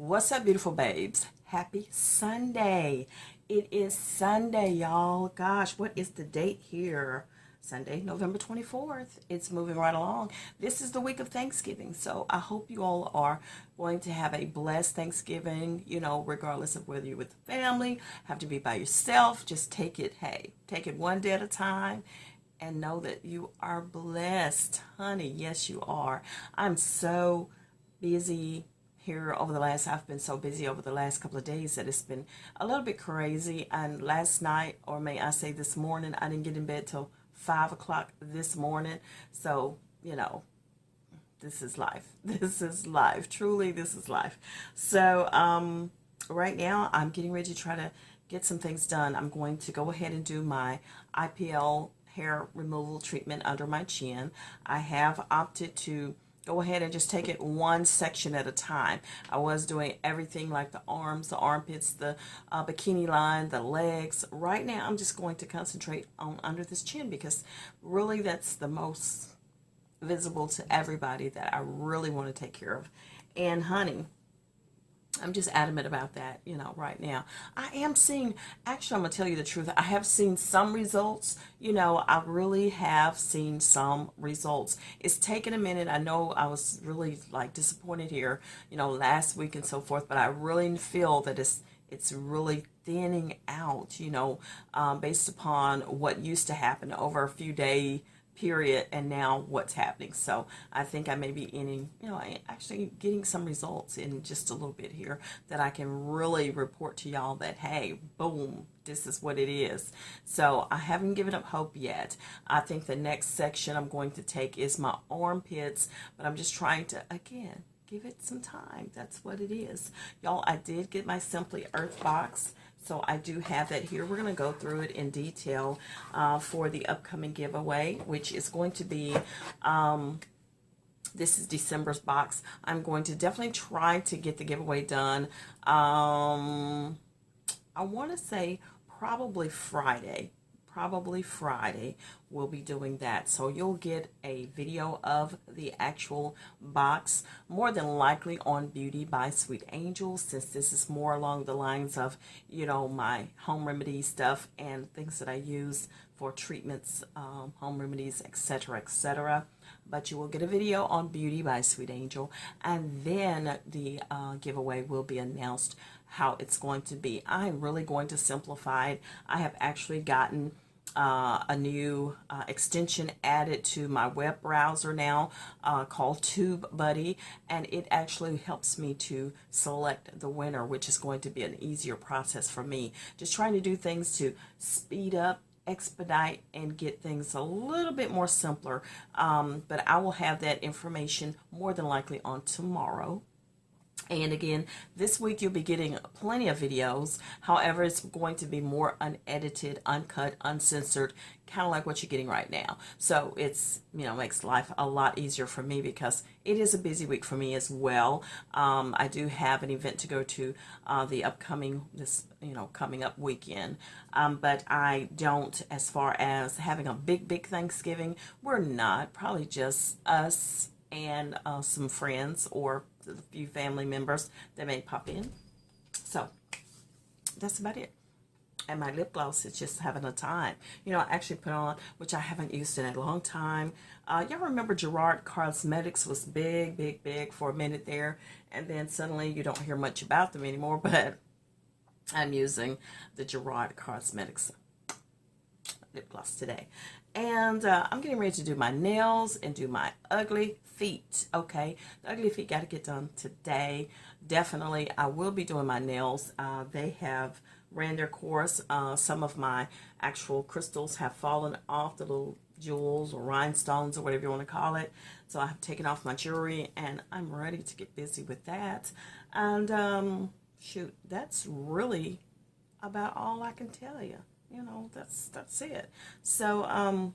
What's up, beautiful babes? Happy Sunday. It is Sunday, y'all. Gosh, what is the date here? Sunday, November 24th. It's moving right along. This is the week of Thanksgiving. So I hope you all are going to have a blessed Thanksgiving, regardless of whether you're with the family, have to be by yourself. Just take it, hey, take it one day at a time and know that you are blessed. Honey, yes, you are. I'm so busy here I've been so busy over the last couple of days that it's been a little bit crazy. And last night, or may I say this morning, I didn't get in bed till 5 o'clock this morning. So, this is life. This is life. Truly, this is life. So, right now I'm getting ready to try to get some things done. I'm going to go ahead and do my IPL hair removal treatment under my chin. I have opted to go ahead and just take it one section at a time. I was doing everything like the arms, the armpits, the bikini line, the legs. Right now, I'm just going to concentrate on under this chin because really that's the most visible to everybody that I really want to take care of. And honey, I'm just adamant about that, right now. I am seeing, actually, I'm going to tell you the truth. I have seen some results. I really have seen some results. It's taken a minute. I know I was really like disappointed here, last week and so forth, but I really feel that it's really thinning out, based upon what used to happen over a few day period and now what's happening. So I think I may be actually getting some results in just a little bit here that I can really report to y'all that, hey, boom, this is what it is. So I haven't given up hope yet. I think the next section I'm going to take is my armpits, but I'm just trying to, again, give it some time. That's what it is. Y'all, I did get my Simply Earth box. So I do have that here. We're going to go through it in detail for the upcoming giveaway, which is going to be, this is December's box. I'm going to definitely try to get the giveaway done. I want to say probably Friday. Probably Friday we'll be doing that. So you'll get a video of the actual box, more than likely on Beauty by Sweet Angel, since this is more along the lines of, my home remedy stuff and things that I use for treatments, home remedies, etc., etc. But you will get a video on Beauty by Sweet Angel, and then the giveaway will be announced how it's going to be. I'm really going to simplify it. I have actually gotten a new extension added to my web browser now called TubeBuddy, and it actually helps me to select the winner, which is going to be an easier process for me. Just trying to do things to speed up, expedite, and get things a little bit more simpler. But I will have that information more than likely on tomorrow. And again, this week you'll be getting plenty of videos. However, it's going to be more unedited, uncut, uncensored, kind of like what you're getting right now. So it's, makes life a lot easier for me because it is a busy week for me as well. I do have an event to go to the upcoming, coming up weekend. But I don't, as far as having a big Thanksgiving, we're not. Probably just us and some friends or a few family members that may pop in. So that's about it. And my lip gloss is just having a time. I actually put on, which I haven't used in a long time. Y'all remember Gerard Cosmetics was big for a minute there, and then suddenly you don't hear much about them anymore. But I'm using the Gerard Cosmetics lip gloss today. And I'm getting ready to do my nails and do my ugly feet. Okay, the ugly feet got to get done today. Definitely, I will be doing my nails. They have ran their course. Some of my actual crystals have fallen off, the little jewels or rhinestones or whatever you want to call it. So I have taken off my jewelry and I'm ready to get busy with that. And shoot, that's really about all I can tell you. That's it. So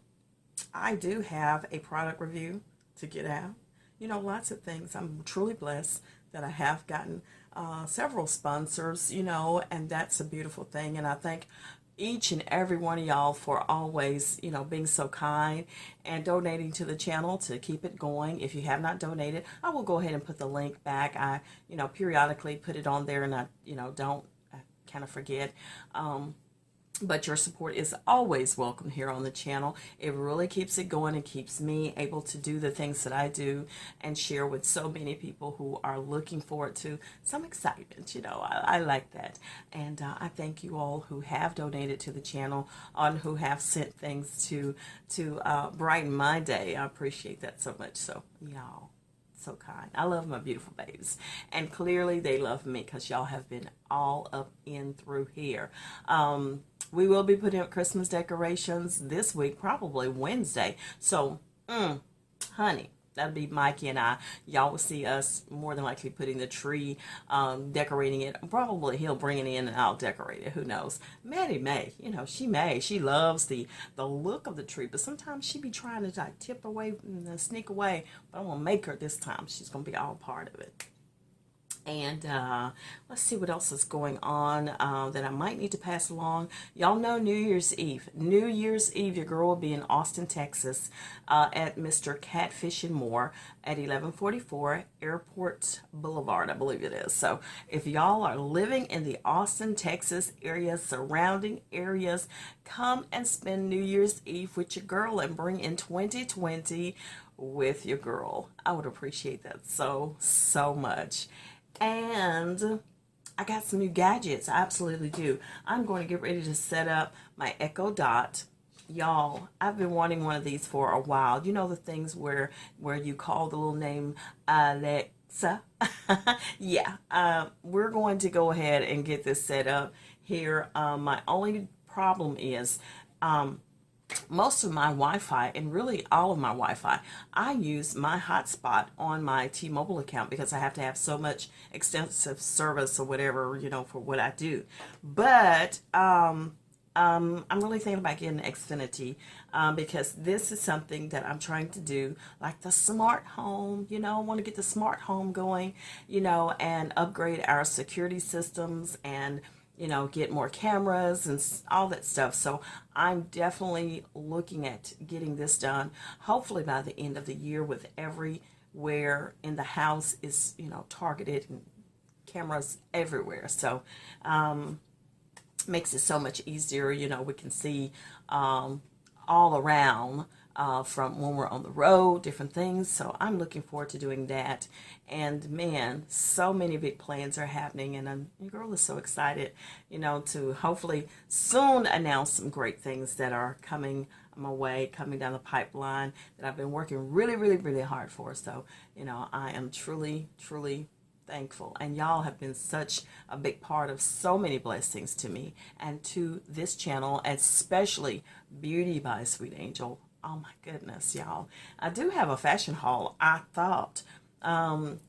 I do have a product review to get out. Lots of things. I'm truly blessed that I have gotten several sponsors, and that's a beautiful thing. And I thank each and every one of y'all for always, being so kind and donating to the channel to keep it going. If you have not donated, I will go ahead and put the link back. I, periodically put it on there, and I, I kind of forget. But your support is always welcome here on the channel. It really keeps it going and keeps me able to do the things that I do and share with so many people who are looking forward to some excitement. I like that. And I thank you all who have donated to the channel and who have sent things to brighten my day. I appreciate that so much. So, y'all, so kind. I love my beautiful babes, and clearly they love me because y'all have been all up in through here. We will be putting up Christmas decorations this week, probably Wednesday. So, honey, that'll be Mikey and I. Y'all will see us more than likely putting the tree, decorating it. Probably he'll bring it in and I'll decorate it. Who knows? Maddie may. She loves the look of the tree, but sometimes she be trying to like tip away and sneak away. But I'm going to make her this time. She's going to be all part of it. And let's see what else is going on that I might need to pass along. Y'all know New Year's Eve. New Year's Eve, your girl will be in Austin, Texas at Mr. Catfish and More at 1144 Airport Boulevard, I believe it is. So if y'all are living in the Austin, Texas area, surrounding areas, come and spend New Year's Eve with your girl and bring in 2020 with your girl. I would appreciate that so, so much. And I got some new gadgets. I absolutely do. I'm going to get ready to set up my Echo Dot. Y'all, I've been wanting one of these for a while. You know the things where you call the little name Alexa? Yeah, we're going to go ahead and get this set up here. My only problem is most of my Wi-Fi, and really all of my Wi-Fi, I use my hotspot on my T-Mobile account because I have to have so much extensive service or whatever, for what I do. But I'm really thinking about getting Xfinity because this is something that I'm trying to do, like the smart home. I want to get the smart home going, and upgrade our security systems and get more cameras and all that stuff. So I'm definitely looking at getting this done, hopefully by the end of the year, with everywhere in the house is, targeted and cameras everywhere. So, makes it so much easier. We can see all around from when we're on the road, different things. So I'm looking forward to doing that. And man, so many big plans are happening, and your girl is so excited, to hopefully soon announce some great things that are coming my way, coming down the pipeline that I've been working really, really, really hard for. So, I am truly, truly thankful, and y'all have been such a big part of so many blessings to me and to this channel, especially Beauty by Sweet Angel. Oh my goodness, y'all. I do have a fashion haul, I thought,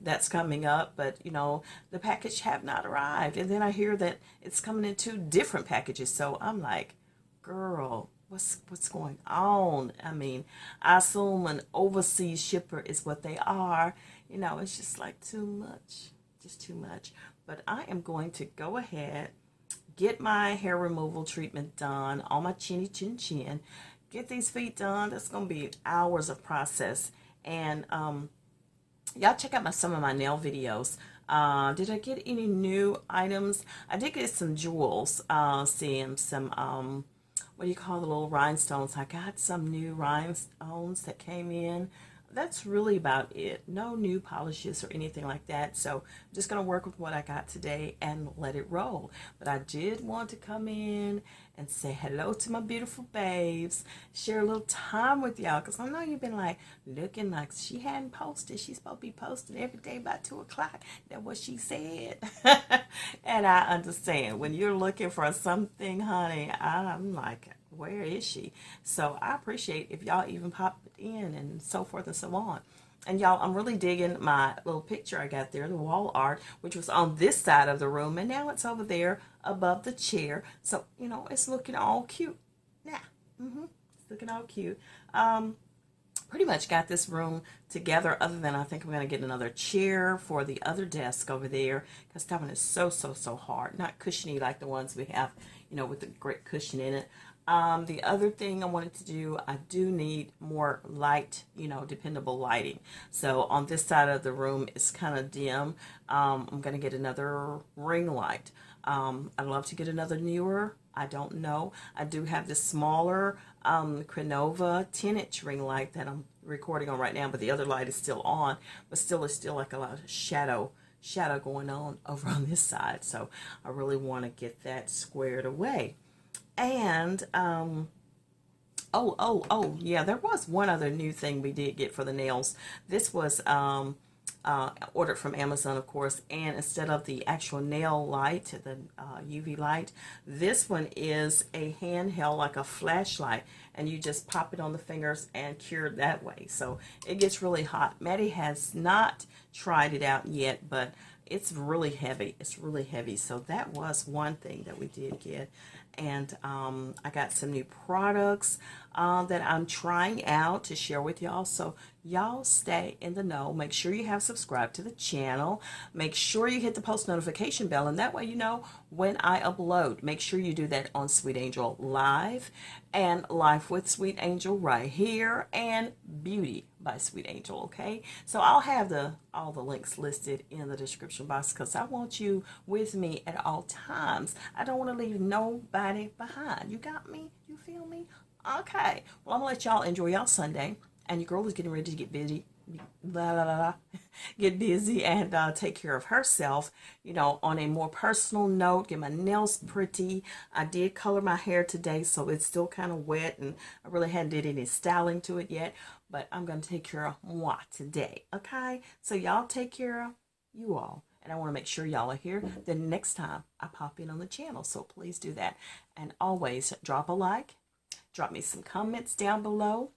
that's coming up, but the package have not arrived. And then I hear that it's coming in 2 different packages. So I'm like, girl, what's going on? I mean, I assume an overseas shipper is what they are. It's just like too much, just too much. But I am going to go ahead, get my hair removal treatment done on my chinny chin chin, get these feet done. That's going to be hours of process. And y'all check out some of my nail videos. Did I get any new items? I did get some jewels, seeing some, what do you call the little rhinestones? I got some new rhinestones that came in. That's really about it. No new polishes or anything like that. So I'm just going to work with what I got today and let it roll. But I did want to come in and say hello to my beautiful babes, share a little time with y'all, because I know you've been like looking like she hadn't posted. She's supposed to be posting every day by 2 o'clock. That's what she said. And I understand when you're looking for something, honey. I'm like, where is she? So I appreciate if y'all even pop it in and so forth and so on. And y'all, I'm really digging my little picture I got there, the wall art, which was on this side of the room, and now it's over there above the chair. So, it's looking all cute. Yeah, it's looking all cute. pretty much got this room together, other than I think I'm going to get another chair for the other desk over there, because that one is so hard, not cushiony like the ones we have, you know, with the great cushion in it. The other thing I wanted to do, I do need more light, you know, dependable lighting. So on this side of the room it's kind of dim. I'm going to get another ring light. I'd love to get another newer. I don't know. I do have this smaller Crenova 10-inch ring light that I'm recording on right now, but the other light is still on, but still it's still like a lot of shadow going on over on this side. So I really want to get that squared away. And oh yeah, there was one other new thing we did get for the nails. This was ordered from Amazon, of course, and instead of the actual nail light, the UV light, this one is a handheld, like a flashlight, and you just pop it on the fingers and cure it that way. So it gets really hot. Maddie has not tried it out yet, but it's really heavy. It's really heavy. So that was one thing that we did get. And I got some new products that I'm trying out to share with y'all. So y'all stay in the know. Make sure you have subscribed to the channel. Make sure you hit the post notification bell, and that way you know when I upload. Make sure you do that on Sweet Angel Live and Life with Sweet Angel right here, and Beauty by Sweet Angel. Okay, so I'll have all the links listed in the description box, because I want you with me at all times. I don't want to leave nobody behind. You got me? You feel me? Okay, well, I'm gonna let y'all enjoy y'all Sunday, and your girl is getting ready to get busy, get busy and take care of herself, you know, on a more personal note. Get my nails pretty. I did color my hair today, so it's still kind of wet, and I really hadn't did any styling to it yet, but I'm gonna take care of moi today. Okay, so y'all take care of you all, and I want to make sure y'all are here the next time I pop in on the channel, so please do that. And always drop a like, drop me some comments down below.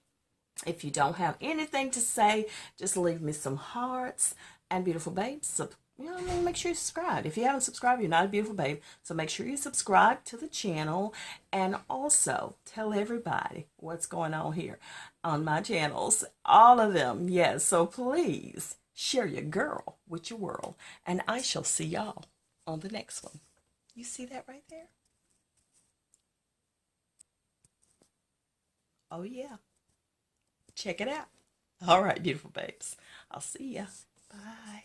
If you don't have anything to say, just leave me some hearts. And beautiful babes, so, you know, make sure you subscribe. If you haven't subscribed, you're not a beautiful babe. So make sure you subscribe to the channel, and also tell everybody what's going on here on my channels. All of them, yes. So please share your girl with your world. And I shall see y'all on the next one. You see that right there? Oh yeah. Check it out. All right, beautiful babes. I'll see ya. Bye.